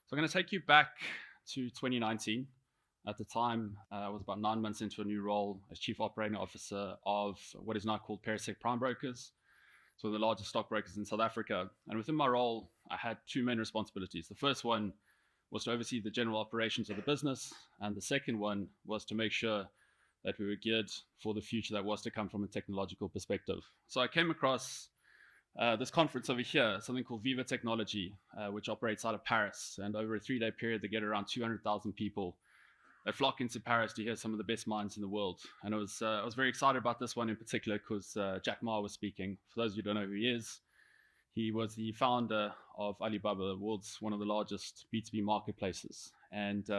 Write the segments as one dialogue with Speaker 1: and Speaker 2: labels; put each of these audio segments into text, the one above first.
Speaker 1: So I'm going to take you back to 2019. At the time, I was about 9 months into a new role as Chief Operating Officer of what is now called Perisec Prime Brokers. It's one of the largest stockbrokers in South Africa. And within my role, I had two main responsibilities. The first one was to oversee the general operations of the business, and the second one was to make sure that we were geared for the future that was to come from a technological perspective. So I came across this conference over here, something called Viva Technology, which operates out of Paris. And over a 3-day period, they get around 200,000 people that flock into Paris to hear some of the best minds in the world. And I was very excited about this one in particular because Jack Ma was speaking. For those of you who don't know who he is, he was the founder of Alibaba, the world's one of the largest B2B marketplaces. And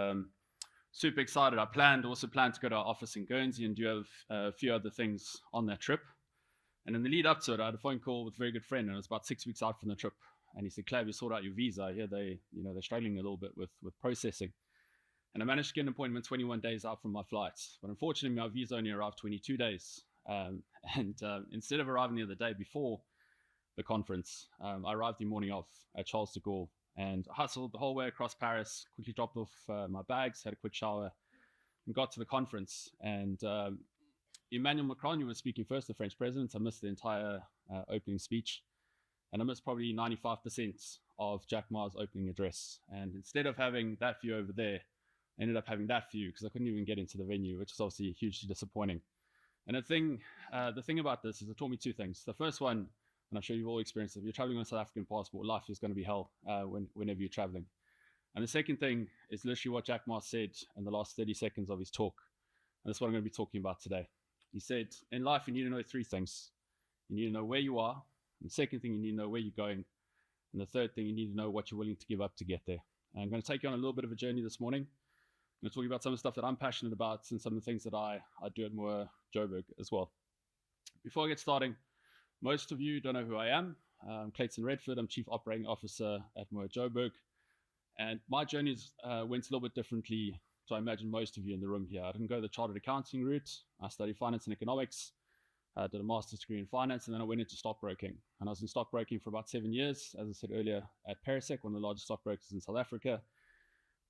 Speaker 1: super excited. I also planned to go to our office in Guernsey and do have a few other things on that trip. And in the lead up to it, I had a phone call with a very good friend, and it was about 6 weeks out from the trip. And he said, "Clav, you sort out your visa. I hear they're struggling a little bit with processing." And I managed to get an appointment 21 days out from my flights. But unfortunately, my visa only arrived 22 days. Instead of arriving there the day before the conference, I arrived the morning of at Charles de Gaulle and hustled the whole way across Paris, quickly dropped off my bags, had a quick shower, and got to the conference. And Emmanuel Macron, who was speaking first, the French president, I missed the entire opening speech. And I missed probably 95% of Jack Ma's opening address. And instead of having that view over there, I ended up having that view because I couldn't even get into the venue, which is obviously hugely disappointing. And the thing about this is it taught me two things. The first one, and I'm sure you've all experienced it, if you're traveling on a South African passport, life is going to be hell whenever you're traveling. And the second thing is literally what Jack Ma said in the last 30 seconds of his talk. And that's what I'm going to be talking about today. He said, in life, you need to know three things. You need to know where you are. And the second thing, you need to know where you're going. And the third thing, you need to know what you're willing to give up to get there. And I'm going to take you on a little bit of a journey this morning. I'm going to talk about some of the stuff that I'm passionate about and some of the things that I do at Moore Johannesburg as well. Before I get starting, most of you don't know who I am. I'm Clayton Redford. I'm Chief Operating Officer at Moore Johannesburg. And my journey went a little bit differently to I imagine most of you in the room here. I didn't go the chartered accounting route. I studied finance and economics. I did a master's degree in finance, and then I went into stockbroking. And I was in stockbroking for about 7 years, as I said earlier, at Perisec, one of the largest stockbrokers in South Africa.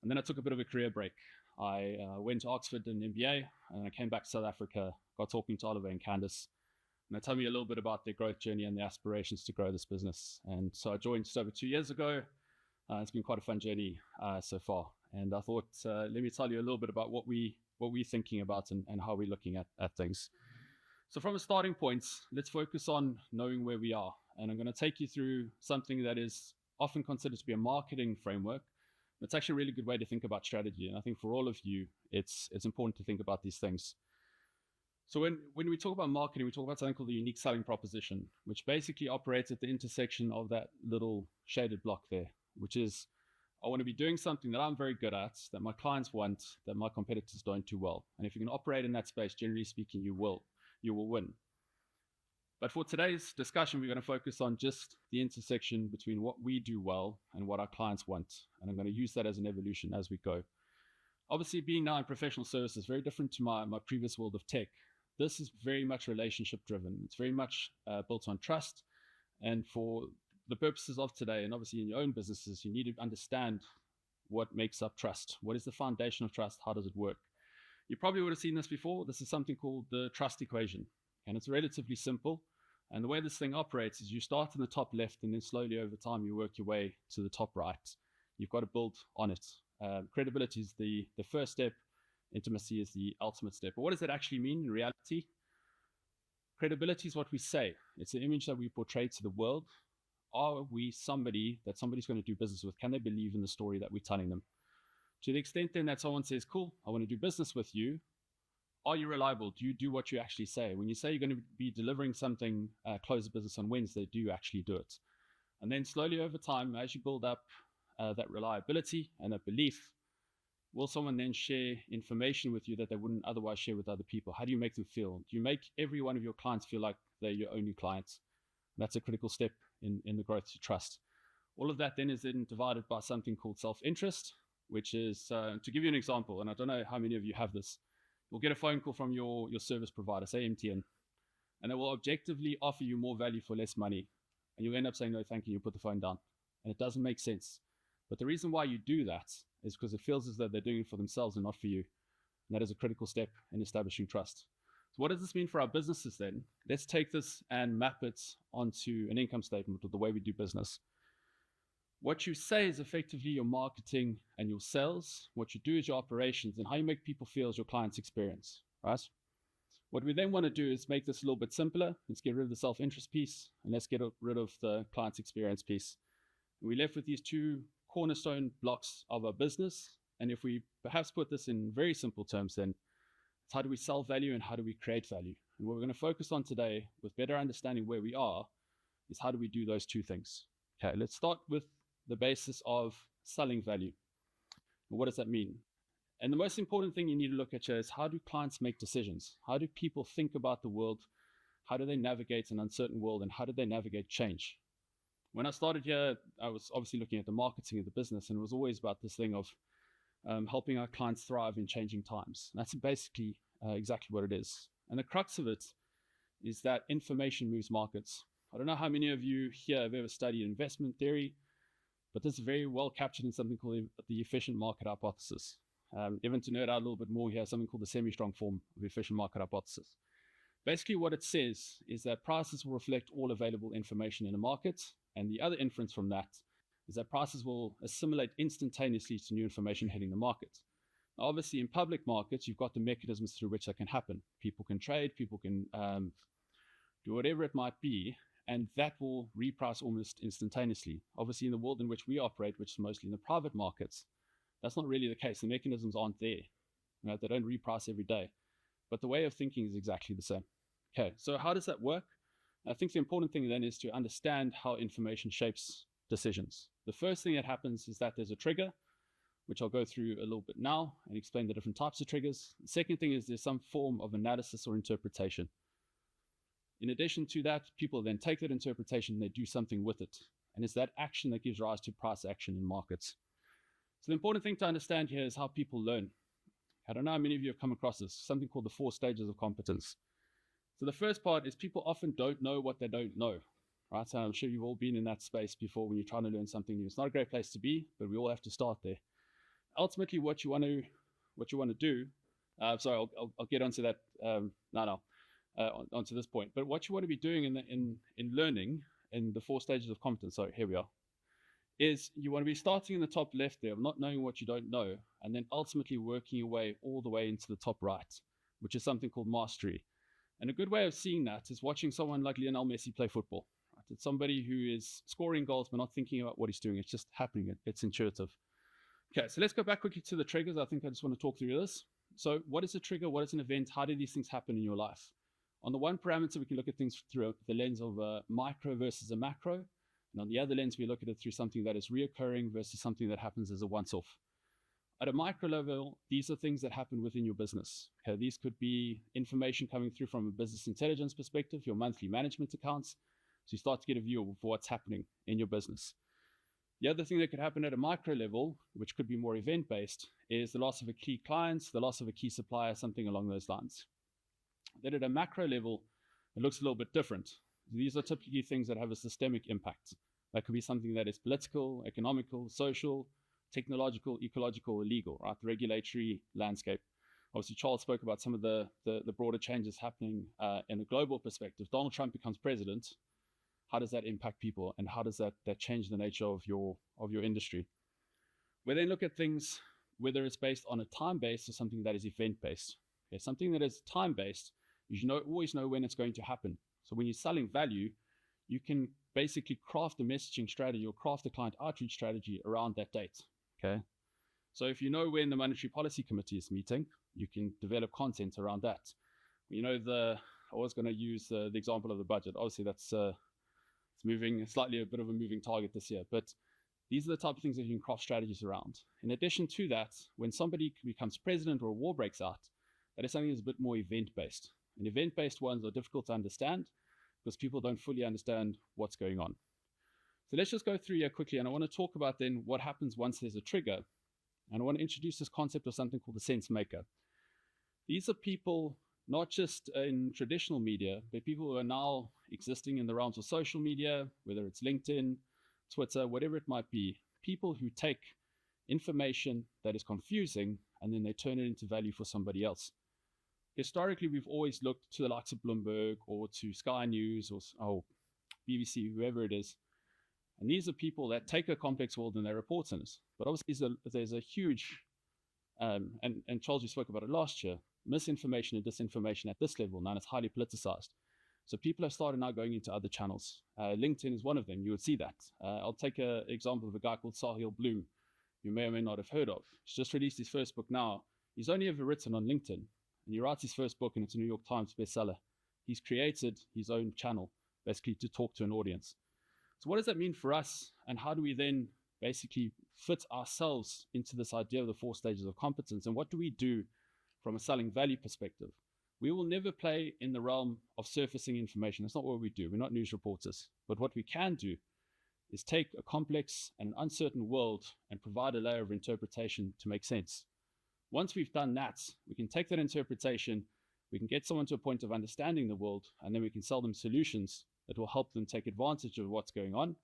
Speaker 1: And then I took a bit of a career break. I went to Oxford and MBA, and I came back to South Africa, got talking to Oliver and Candice, and they told me a little bit about their growth journey and their aspirations to grow this business. And so I joined just over 2 years ago. It's been quite a fun journey so far. And I thought, let me tell you a little bit about what we're thinking about and how we're looking at things. So from a starting point, let's focus on knowing where we are. And I'm going to take you through something that is often considered to be a marketing framework. It's actually a really good way to think about strategy. And I think for all of you, it's important to think about these things. So when we talk about marketing, we talk about something called the unique selling proposition, which basically operates at the intersection of that little shaded block there, which is I want to be doing something that I'm very good at, that my clients want, that my competitors don't do well. And if you can operate in that space, generally speaking, you will win. But for today's discussion, we're going to focus on just the intersection between what we do well and what our clients want. And I'm going to use that as an evolution as we go. Obviously, being now in professional services, very different to my previous world of tech. This is very much relationship driven. It's very much built on trust. And for the purposes of today, and obviously in your own businesses, you need to understand what makes up trust. What is the foundation of trust? How does it work? You probably would have seen this before. This is something called the trust equation. And it's relatively simple. And the way this thing operates is you start in the top left, and then slowly over time, you work your way to the top right. You've got to build on it. Credibility is the first step. Intimacy is the ultimate step. But what does that actually mean in reality? Credibility is what we say. It's the image that we portray to the world. Are we somebody that somebody's going to do business with? Can they believe in the story that we're telling them? To the extent then that someone says, cool, I want to do business with you, are you reliable? Do you do what you actually say? When you say you're going to be delivering something, close the business on Wednesday, do you actually do it? And then slowly over time, as you build up that reliability and that belief, will someone then share information with you that they wouldn't otherwise share with other people? How do you make them feel? Do you make every one of your clients feel like they're your only clients? That's a critical step in the growth to trust. All of that then is then divided by something called self-interest, which is, to give you an example, and I don't know how many of you have this, you'll get a phone call from your service provider, say MTN, and they will objectively offer you more value for less money. And you'll end up saying, no, thank you, you put the phone down. And it doesn't make sense. But the reason why you do that is because it feels as though they're doing it for themselves and not for you. And that is a critical step in establishing trust. So what does this mean for our businesses then? Let's take this and map it onto an income statement of the way we do business. What you say is effectively your marketing and your sales. What you do is your operations, and how you make people feel is your client's experience, right? What we then want to do is make this a little bit simpler. Let's get rid of the self-interest piece, and let's get rid of the client's experience piece. We're left with these two cornerstone blocks of our business. And if we perhaps put this in very simple terms, then it's how do we sell value and how do we create value? And what we're going to focus on today, with better understanding where we are, is how do we do those two things? Okay, let's start with the basis of selling value. And what does that mean? And the most important thing you need to look at here is, how do clients make decisions? How do people think about the world? How do they navigate an uncertain world? And how do they navigate change? When I started here, I was obviously looking at the marketing of the business, and it was always about this thing of helping our clients thrive in changing times. And that's basically exactly what it is. And the crux of it is that information moves markets. I don't know how many of you here have ever studied investment theory, but this is very well captured in something called the efficient market hypothesis. Even to nerd out a little bit more here, something called the semi-strong form of efficient market hypothesis. Basically what it says is that prices will reflect all available information in a market, and the other inference from that is that prices will assimilate instantaneously to new information hitting the market. Now, obviously in public markets, you've got the mechanisms through which that can happen. People can trade, people can do whatever it might be, and that will reprice almost instantaneously. Obviously in the world in which we operate, which is mostly in the private markets, that's not really the case. The mechanisms aren't there. They don't reprice every day. But the way of thinking is exactly the same. Okay, so how does that work? I think the important thing then is to understand how information shapes decisions. The first thing that happens is that there's a trigger, which I'll go through a little bit now and explain the different types of triggers. The second thing is there's some form of analysis or interpretation. In addition to that, people then take that interpretation and they do something with it. And it's that action that gives rise to price action in markets. So the important thing to understand here is how people learn. I don't know how many of you have come across this, something called the 4 stages of competence. So the first part is people often don't know what they don't know, right? So I'm sure you've all been in that space before when you're trying to learn something new. It's not a great place to be, but we all have to start there. Ultimately, what you want to do, sorry, I'll get onto that onto this point. But what you want to be doing in learning in the 4 stages of competence, so here we are, is you want to be starting in the top left there of not knowing what you don't know, and then ultimately working your way all the way into the top right, which is something called mastery. And a good way of seeing that is watching someone like Lionel Messi play football. Right? It's somebody who is scoring goals but not thinking about what he's doing. It's just happening. It's intuitive. Okay, so let's go back quickly to the triggers. I think I just want to talk through this. So what is a trigger? What is an event? How do these things happen in your life? On the one parameter, we can look at things through the lens of a micro versus a macro. And on the other lens, we look at it through something that is reoccurring versus something that happens as a once-off. At a micro level, these are things that happen within your business. Okay, these could be information coming through from a business intelligence perspective, your monthly management accounts. So you start to get a view of what's happening in your business. The other thing that could happen at a micro level, which could be more event-based, is the loss of a key client, the loss of a key supplier, something along those lines. Then at a macro level, it looks a little bit different. These are typically things that have a systemic impact. That could be something that is political, economical, social, technological, ecological, or legal, right? The regulatory landscape. Obviously, Charles spoke about some of the broader changes happening in a global perspective. Donald Trump becomes president. How does that impact people, and how does that change the nature of your industry? We then look at things, whether it's based on a time-based or something that is event-based. Okay, something that is time-based, you always know when it's going to happen. So when you're selling value, you can basically craft a messaging strategy or craft a client outreach strategy around that date. Okay. So if you know when the Monetary Policy Committee is meeting, you can develop content around that. I was going to use the example of the budget. Obviously, that's it's moving slightly a bit of a moving target this year, but these are the type of things that you can craft strategies around. In addition to that, when somebody becomes president or a war breaks out, that is something that's a bit more event-based. And event-based ones are difficult to understand because people don't fully understand what's going on. So let's just go through here quickly, and I want to talk about then what happens once there's a trigger. And I want to introduce this concept of something called the sense maker. These are people, not just in traditional media, but people who are now existing in the realms of social media, whether it's LinkedIn, Twitter, whatever it might be. people who take information that is confusing and then they turn it into value for somebody else. Historically, we've always looked to the likes of Bloomberg or to Sky News or BBC, whoever it is. And these are people that take a complex world and they report on it. But obviously, there's a huge, and Charles, you spoke about it last year, misinformation and disinformation at this level now, and it's highly politicized. So people have started now going into other channels. LinkedIn is one of them. You would see that. I'll take an example of a guy called Sahil Bloom, you may or may not have heard of. He's just released his first book now. He's only ever written on LinkedIn, and he writes his first book, and it's a New York Times bestseller. He's created his own channel, basically to talk to an audience. So what does that mean for us, and how do we then basically fit ourselves into this idea of the 4 stages of competence, and what do we do from a selling value perspective? We will never play in the realm of surfacing information. That's not what we do. We're not news reporters. But what we can do is take a complex and uncertain world and provide a layer of interpretation to make sense. Once we've done that, we can take that interpretation, we can get someone to a point of understanding the world, and then we can sell them solutions that will help them take advantage of what's going on.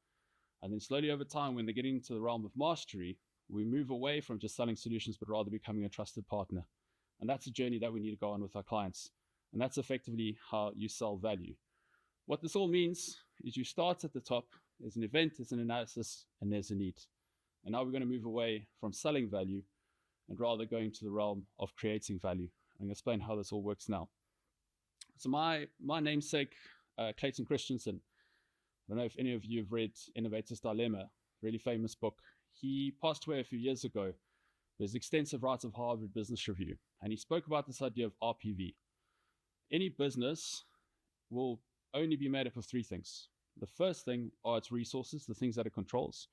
Speaker 1: And then slowly over time, when they're getting into the realm of mastery, we move away from just selling solutions, but rather becoming a trusted partner. And that's a journey that we need to go on with our clients. And that's effectively how you sell value. What this all means is you start at the top. There's an event, there's an analysis, and there's a need. And now we're going to move away from selling value and rather going to the realm of creating value. I'm going to explain how this all works now. So my namesake, Clayton Christensen, I don't know if any of you have read Innovator's Dilemma, really famous book. He passed away a few years ago. There's extensive writes of Harvard Business Review, and he spoke about this idea of RPV. Any business will only be made up of 3 things. The first thing are its resources, the things that it controls.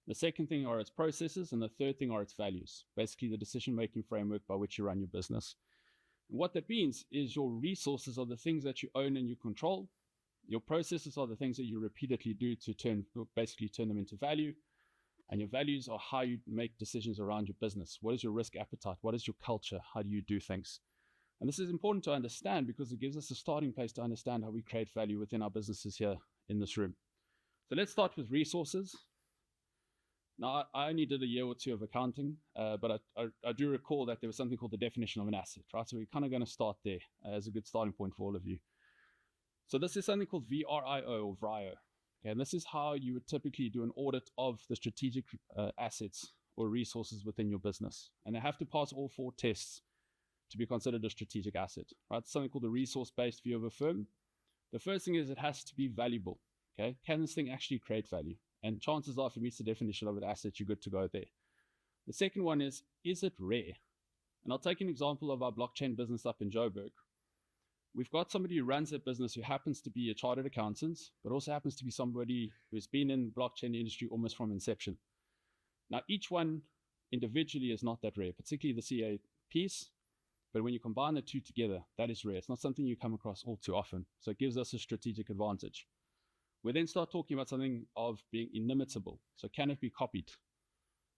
Speaker 1: The second thing are its processes, and the third thing are its values, basically the decision-making framework by which you run your business. And what that means is your resources are the things that you own and you control. Your processes are the things that you repeatedly do to basically turn them into value. And your values are how you make decisions around your business. What is your risk appetite? What is your culture? How do you do things? And this is important to understand because it gives us a starting place to understand how we create value within our businesses here in this room. So let's start with resources. Now, I only did a year or 2 of accounting, but I do recall that there was something called the definition of an asset, right? So we're kind of going to start there as a good starting point for all of you. So this is something called VRIO or VRIO. Okay, and this is how you would typically do an audit of the strategic assets or resources within your business. And they have to pass all 4 tests to be considered a strategic asset, right? It's something called the resource-based view of a firm. The first thing is it has to be valuable. Okay, can this thing actually create value? And chances are, if it meets the definition of an asset, you're good to go there. The second one is it rare? And I'll take an example of our blockchain business up in Joburg. We've got somebody who runs that business who happens to be a chartered accountant, but also happens to be somebody who's been in the blockchain industry almost from inception. Now, each one individually is not that rare, particularly the CA piece. But when you combine the 2 together, that is rare. It's not something you come across all too often. So it gives us a strategic advantage. We then start talking about something of being inimitable. So can it be copied?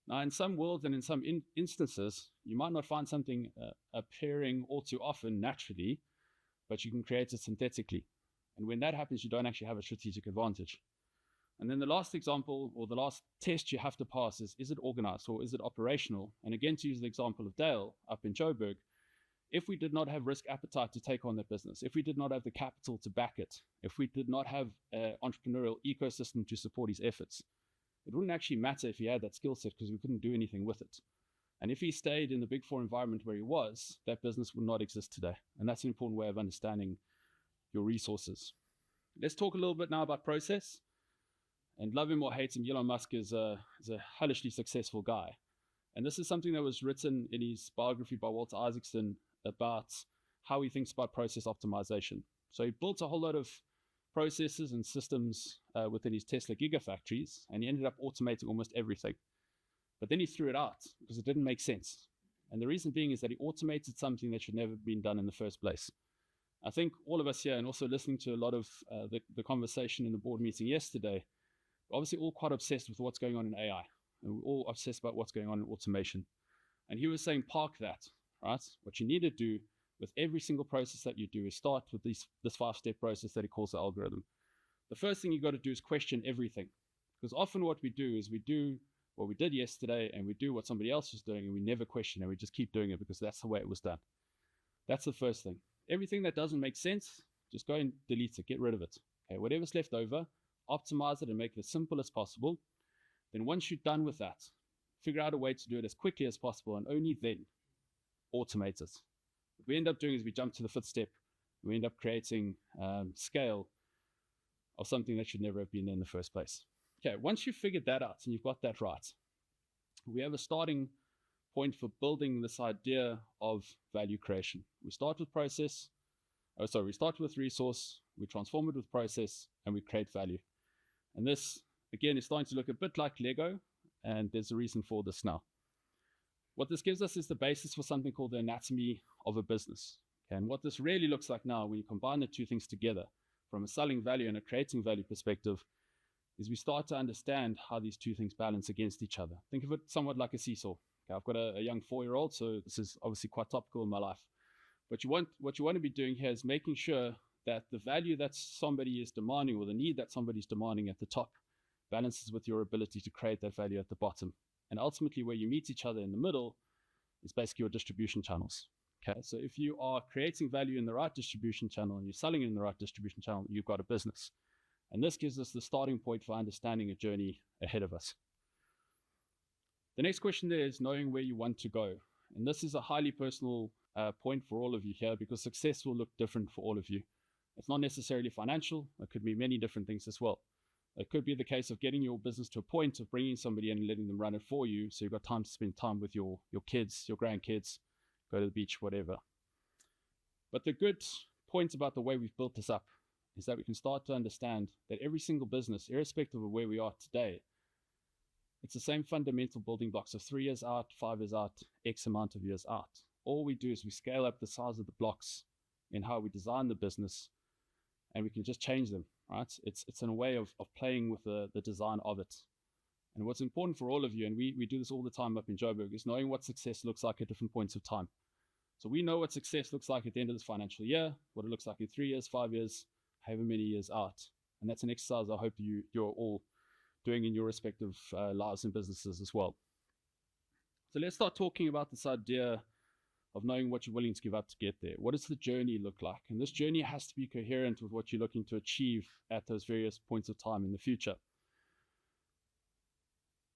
Speaker 1: Now, in some worlds and in some instances, you might not find something appearing all too often naturally, but you can create it synthetically. And when that happens, you don't actually have a strategic advantage. And then the last example or the last test you have to pass is it organized or is it operational? And again, to use the example of Dale up in Joburg, if we did not have risk appetite to take on that business, if we did not have the capital to back it, if we did not have an entrepreneurial ecosystem to support his efforts, it wouldn't actually matter if he had that skill set because we couldn't do anything with it. And if he stayed in the Big Four environment where he was, that business would not exist today. And that's an important way of understanding your resources. Let's talk a little bit now about process. And love him or hate him, Elon Musk is a hellishly successful guy. And this is something that was written in his biography by Walter Isaacson about how he thinks about process optimization. So he built a whole lot of processes and systems within his Tesla gigafactories, and he ended up automating almost everything. But then he threw it out because it didn't make sense. And the reason being is that he automated something that should never have been done in the first place. I think all of us here, and also listening to a lot of the conversation in the board meeting yesterday, we're obviously all quite obsessed with what's going on in AI. And we're all obsessed about what's going on in automation. And he was saying, park that, right? What you need to do with every single process that you do is start with this 5-step process that he calls the algorithm. The first thing you got to do is question everything. Because often what we do is we do what we did yesterday and we do what somebody else is doing and we never question and we just keep doing it because that's the way it was done. That's the first thing. Everything that doesn't make sense, just go and delete it, get rid of it. Okay, whatever's left over, optimize it and make it as simple as possible. Then once you're done with that, figure out a way to do it as quickly as possible and only then automate it. What we end up doing is we jump to the fifth step. We end up creating scale of something that should never have been there in the first place. Okay, once you've figured that out and you've got that right, we have a starting point for building this idea of value creation. We start with process. We start with resource, we transform it with process, and we create value. And this, again, is starting to look a bit like Lego, and there's a reason for this now. What this gives us is the basis for something called the anatomy of a business. Okay, and what this really looks like now, when you combine the two things together, from a selling value and a creating value perspective, is we start to understand how these two things balance against each other. Think of it somewhat like a seesaw. Okay, I've got a young 4-year-old, so this is obviously quite topical in my life. But what you want to be doing here is making sure that the value that somebody is demanding or the need that somebody's demanding at the top balances with your ability to create that value at the bottom. And ultimately where you meet each other in the middle is basically your distribution channels. Okay, so if you are creating value in the right distribution channel and you're selling in the right distribution channel, you've got a business. And this gives us the starting point for understanding a journey ahead of us. The next question there is knowing where you want to go. And this is a highly personal point for all of you here because success will look different for all of you. It's not necessarily financial. It could be many different things as well. It could be the case of getting your business to a point of bringing somebody in and letting them run it for you so you've got time to spend time with your kids, your grandkids, go to the beach, whatever. But the good point about the way we've built this up is that we can start to understand that every single business, irrespective of where we are today, it's the same fundamental building blocks of 3 years out, 5 years out, X amount of years out. All we do is we scale up the size of the blocks in how we design the business, and we can just change them, right? It's in a way of playing with the design of it. And what's important for all of you, and we do this all the time up in Joburg, is knowing what success looks like at different points of time. So we know what success looks like at the end of this financial year, what it looks like in 3 years, 5 years, however many years out. And that's an exercise I hope you're all doing in your respective lives and businesses as well. So let's start talking about this idea of knowing what you're willing to give up to get there. What does the journey look like? And this journey has to be coherent with what you're looking to achieve at those various points of time in the future.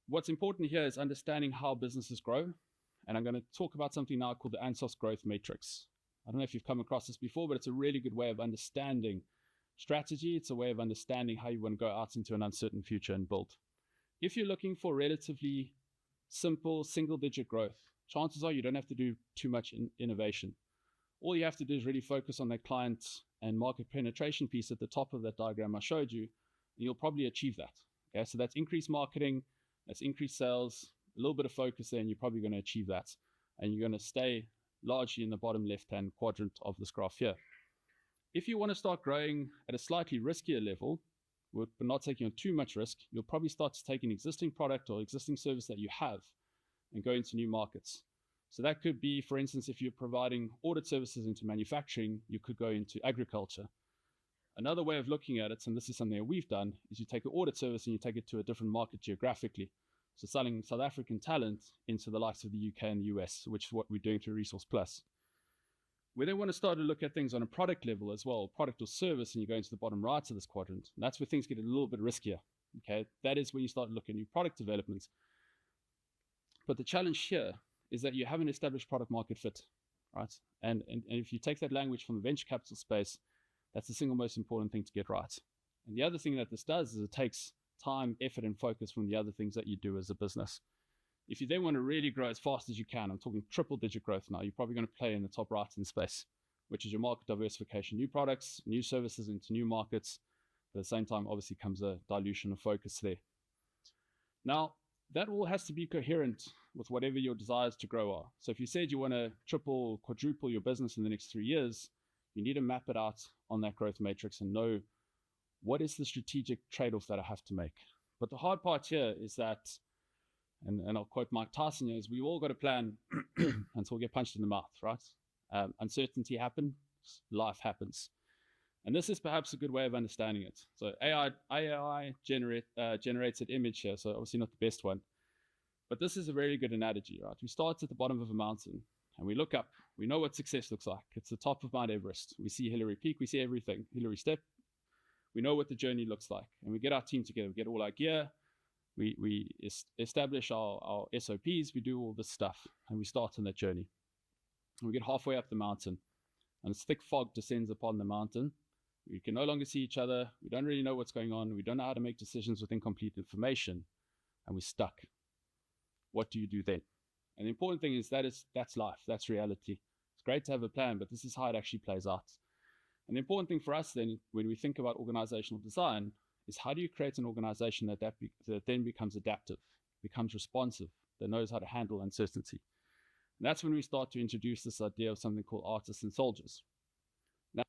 Speaker 1: What's important here is understanding how businesses grow. And I'm going to talk about something now called the ANSOS growth matrix. I don't know if you've come across this before, but it's a really good way of understanding strategy. It's a way of understanding how you want to go out into an uncertain future and build. If you're looking for relatively simple single-digit growth, chances are you don't have to do too much innovation. All you have to do is really focus on that client and market penetration piece at the top of that diagram I showed you, and you'll probably achieve that. Okay, so that's increased marketing, that's increased sales, a little bit of focus there, and you're probably going to achieve that. And you're going to stay largely in the bottom left-hand quadrant of this graph here. If you want to start growing at a slightly riskier level, but not taking on too much risk, you'll probably start to take an existing product or existing service that you have and go into new markets. So that could be, for instance, if you're providing audit services into manufacturing, you could go into agriculture. Another way of looking at it, and this is something that we've done, is you take an audit service and you take it to a different market geographically. So selling South African talent into the likes of the UK and the US, which is what we're doing through Resource Plus. We then want to start to look at things on a product level as well, product or service, and you go into the bottom right of this quadrant. And that's where things get a little bit riskier. Okay, that is when you start looking at new product developments. But the challenge here is that you haven't established product market fit, right? And if you take that language from the venture capital space, that's the single most important thing to get right. And the other thing that this does is it takes time, effort, and focus from the other things that you do as a business. If you then want to really grow as fast as you can, I'm talking triple-digit growth now, you're probably going to play in the top right-hand space, which is your market diversification, new products, new services into new markets. But at the same time, obviously comes a dilution of focus there. Now, that all has to be coherent with whatever your desires to grow are. So if you said you want to triple, quadruple your business in the next 3 years, you need to map it out on that growth matrix and know what is the strategic trade-off that I have to make. But the hard part here is that, and I'll quote Mike Tyson here, is we all got a plan until we get punched in the mouth, right? Uncertainty happens, life happens. And this is perhaps a good way of understanding it. So AI generated image here, so obviously not the best one. But this is a very good analogy, right? We start at the bottom of a mountain and we look up. We know what success looks like. It's the top of Mount Everest. We see Hillary Peak. We see everything. Hillary Step. We know what the journey looks like. And we get our team together. We get all our gear. We establish our SOPs. We do all this stuff. And we start on that journey. And we get halfway up the mountain. And this thick fog descends upon the mountain. We can no longer see each other. We don't really know what's going on. We don't know how to make decisions with incomplete information. And we're stuck. What do you do then? And the important thing is that's life. That's reality. It's great to have a plan, but this is how it actually plays out. And the important thing for us then, when we think about organizational design, is how do you create an organization that then becomes adaptive, becomes responsive, that knows how to handle uncertainty. And that's when we start to introduce this idea of something called artists and soldiers. Now,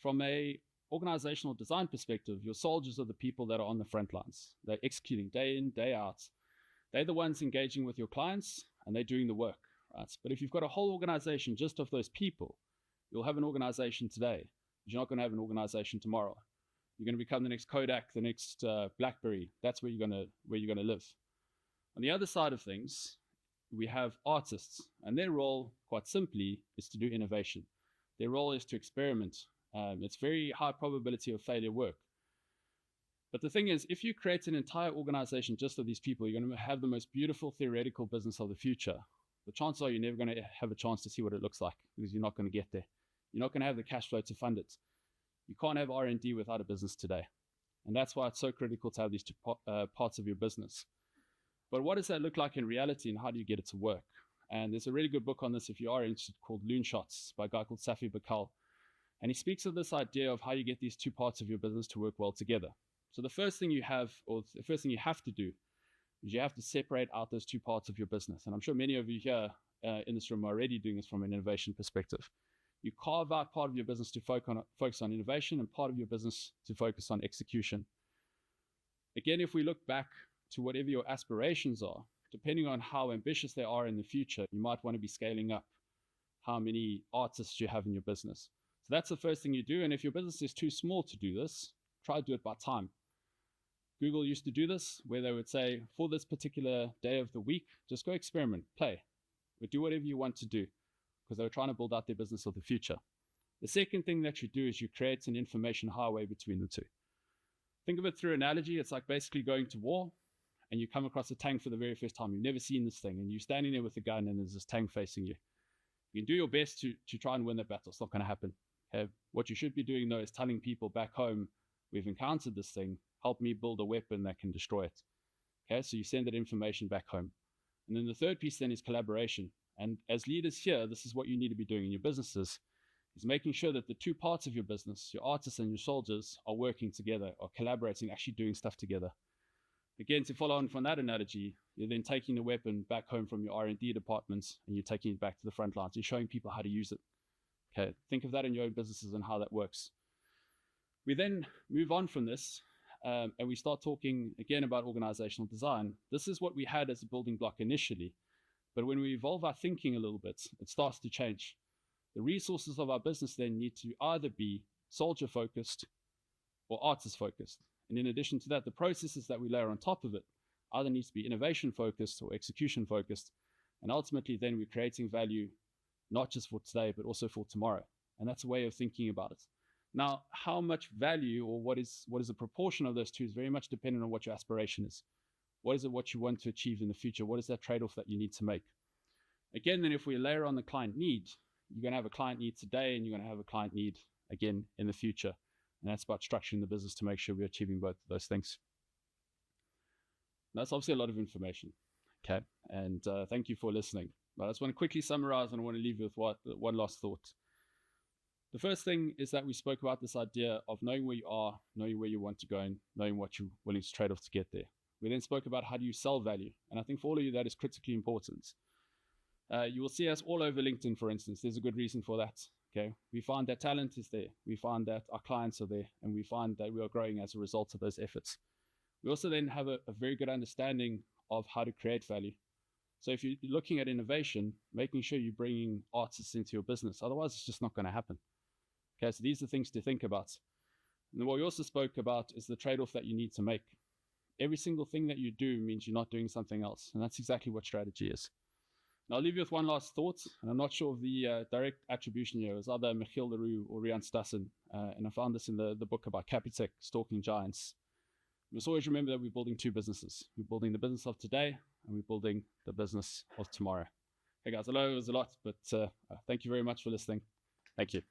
Speaker 1: from a organizational design perspective, your soldiers are the people that are on the front lines. They're executing day in, day out. They're the ones engaging with your clients and they're doing the work, right? But if you've got a whole organization just of those people, you'll have an organization today, but you're not going to have an organization tomorrow. You're going to become the next Kodak, the next BlackBerry. That's where you're going to live. On the other side of things, we have artists, and their role, quite simply, is to do innovation. Their role is to experiment. It's very high probability of failure work. But the thing is, if you create an entire organization just of these people, you're going to have the most beautiful theoretical business of the future. The chances are you're never going to have a chance to see what it looks like because you're not going to get there. You're not going to have the cash flow to fund it. You can't have R&D without a business today. And that's why it's so critical to have these two parts of your business. But what does that look like in reality and how do you get it to work? And there's a really good book on this if you are interested called Loonshots by a guy called Safi Bakal. And he speaks of this idea of how you get these two parts of your business to work well together. So the first thing you have to do is you have to separate out those two parts of your business. And I'm sure many of you here in this room are already doing this from an innovation perspective. You carve out part of your business to focus on innovation and part of your business to focus on execution. Again, if we look back to whatever your aspirations are, depending on how ambitious they are in the future, you might want to be scaling up how many artists you have in your business. So that's the first thing you do. And if your business is too small to do this, try to do it by time. Google used to do this, where they would say, for this particular day of the week, just go experiment, play, or do whatever you want to do, because they were trying to build out their business of the future. The second thing that you do is you create an information highway between the two. Think of it through analogy. It's like basically going to war, and you come across a tank for the very first time. You've never seen this thing, and you're standing there with a gun, and there's this tank facing you. You can do your best to try and win that battle. It's not going to happen. Okay? What you should be doing, though, is telling people back home, we've encountered this thing, help me build a weapon that can destroy it. Okay, so you send that information back home. And then the third piece then is collaboration. And as leaders here, this is what you need to be doing in your businesses, is making sure that the two parts of your business, your artists and your soldiers, are working together, are collaborating, actually doing stuff together. Again, to follow on from that analogy, you're then taking the weapon back home from your R&D departments and you're taking it back to the front lines. You're showing people how to use it. Okay, think of that in your own businesses and how that works. We then move on from this and we start talking again about organizational design. This is what we had as a building block initially, but when we evolve our thinking a little bit, it starts to change. The resources of our business then need to either be soldier focused or artist focused. And in addition to that, the processes that we layer on top of it either needs to be innovation focused or execution focused. And ultimately then we're creating value, not just for today, but also for tomorrow. And that's a way of thinking about it. Now, how much value or what is a proportion of those two is very much dependent on what your aspiration is. What is it what you want to achieve in the future? What is that trade-off that you need to make? Again, then if we layer on the client need, you're going to have a client need today and you're going to have a client need again in the future. And that's about structuring the business to make sure we're achieving both of those things. That's obviously a lot of information. Okay. And thank you for listening. But I just want to quickly summarize and I want to leave you with one last thought. The first thing is that we spoke about this idea of knowing where you are, knowing where you want to go, and knowing what you're willing to trade off to get there. We then spoke about how do you sell value. And I think for all of you, that is critically important. You will see us all over LinkedIn, for instance. There's a good reason for that. Okay, we find that talent is there. We find that our clients are there, and we find that we are growing as a result of those efforts. We also then have a very good understanding of how to create value. So if you're looking at innovation, making sure you're bringing artists into your business, otherwise it's just not going to happen. Okay, so these are things to think about. And then what we also spoke about is the trade-off that you need to make. every single thing that you do means you're not doing something else. And that's exactly what strategy is. And I'll leave you with one last thought, and I'm not sure of the direct attribution here. It was either Michiel Leroux or Rian Stassen, and I found this in the book about Capitec stalking giants. We must always remember that we're building two businesses. We're building the business of today, and we're building the business of tomorrow. Hey guys, I know it was a lot, but thank you very much for listening. Thank you.